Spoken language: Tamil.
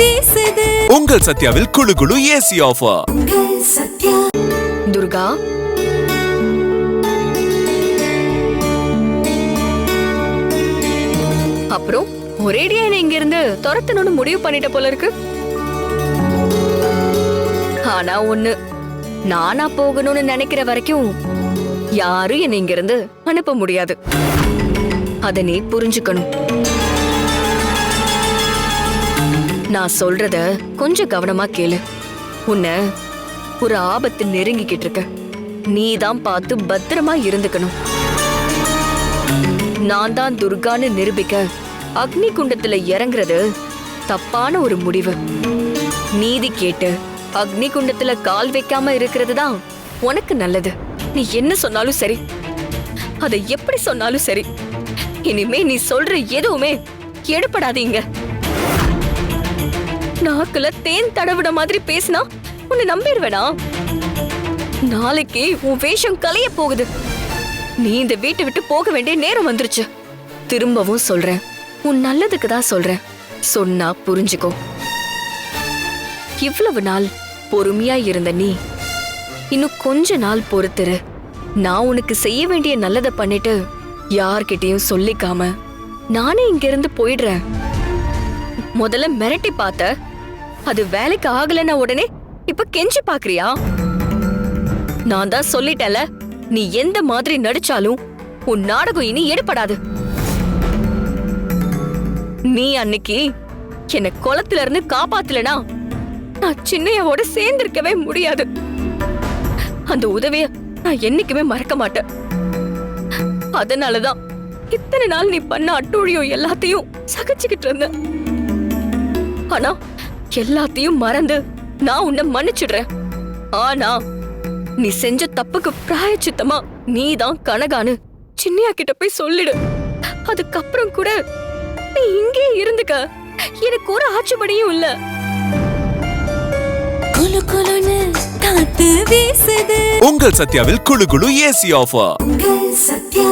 வீசுது. உங்கள் சத்யாவில் குளு குளு ஏசி ஆஃபர். துர்கா, அப்புறம் ஒரேடியா என்ன இங்க இருந்து துரத்தணும்னு முடிவு பண்ணிட்ட போல இருக்கு. ஆனா ஒண்ணு, நானா போகணும்னு நினைக்கிற வரைக்கும் யாரும் என்ன இங்க இருந்து அனுப்ப முடியாது. அத நீ புரிஞ்சுக்கணும். நான் சொல்றத கொஞ்சம் கவனமா கேளு. உன்னை ஒரு ஆபத்து நெருங்கிக்கிட்டு இருக்க. நீதான் பார்த்து பத்திரமா இருந்துக்கணும். நான் தான் துர்கான்னு நிரூபிக்க அக்னி குண்டத்துல இறங்குறது தப்பான ஒரு முடிவு. நீதி கேட்டு அக்னி குண்டத்துல கால் வைக்காம இருக்கிறது தான் உனக்கு நல்லது. நீ என்ன சொன்னாலும் சரி, அதை எப்படி சொன்னாலும் சரி, இனிமே நீ சொல்ற எதுவுமே எடுபடாதீங்க. நாக்குல தேன் தடவிட மாதிரி பேசினா உன்னை நம்பிடுவேனா? நாளைக்கு உன் வேஷம் கலைய போகுது. நீ இந்த வீட்டை விட்டு போக வேண்டிய நேரம் வந்துருச்சு. திரும்பவும் சொல்றேன், உன் நல்லதுக்கு தான் சொல்றேன். சொன்னா புரிஞ்சுக்கோ. இவ்வளவு நாள் பொறுமையா இருந்த நீ இன்னும் கொஞ்ச நாள் பொறுத்துரு. நான் உனக்கு செய்ய வேண்டிய நல்லதை பண்ணிட்டு யார்கிட்டயும் சொல்லிக்காம நானே இங்க இருந்து போயிடுறேன். முதல்ல மிரட்டி பார்த்த, அது வேலைக்கு ஆகலன்னா உடனே இப்ப கெஞ்சி பாக்குறியா? நான் தான் சொல்லிட்டேன்ல, நீ எந்த மாதிரி நடிச்சாலும் உன் நாடகம் இனி எடுபடாது. நீ அன்னைக்கு என்ன குளத்துல இருந்து காப்பாத்தலனா நான் சின்னையோட சேர்ந்திருக்கவே முடியாது. அந்த உதவிய நான் என்னைக்குமே மறக்க மாட்டேன். அதனாலதான் இத்தனை நாள் நீ பண்ண அட்டூழியம் எல்லாத்தையும் சகிச்சுக்கிட்டு இருந்த. ஆனா எல்லாத்தையும் மறந்து நான் உன்னை மன்னிச்சிடுறேன். ஆனா நீ செஞ்ச தப்புக்கு பிராயச்சித்தமா நீதான் கனகான்னு சின்னையா கிட்ட போய் சொல்லிடு. அதுக்கப்புறம் கூட நீ இங்கே இருந்துக்க. எனக்கு ஒரு ஆட்சேபனையும் இல்ல. குளு குளுன்னு காத்து வீசுது. உங்கள் சத்யாவில் குளு குளு ஏசி ஆஃபர். உங்கள் சத்யா.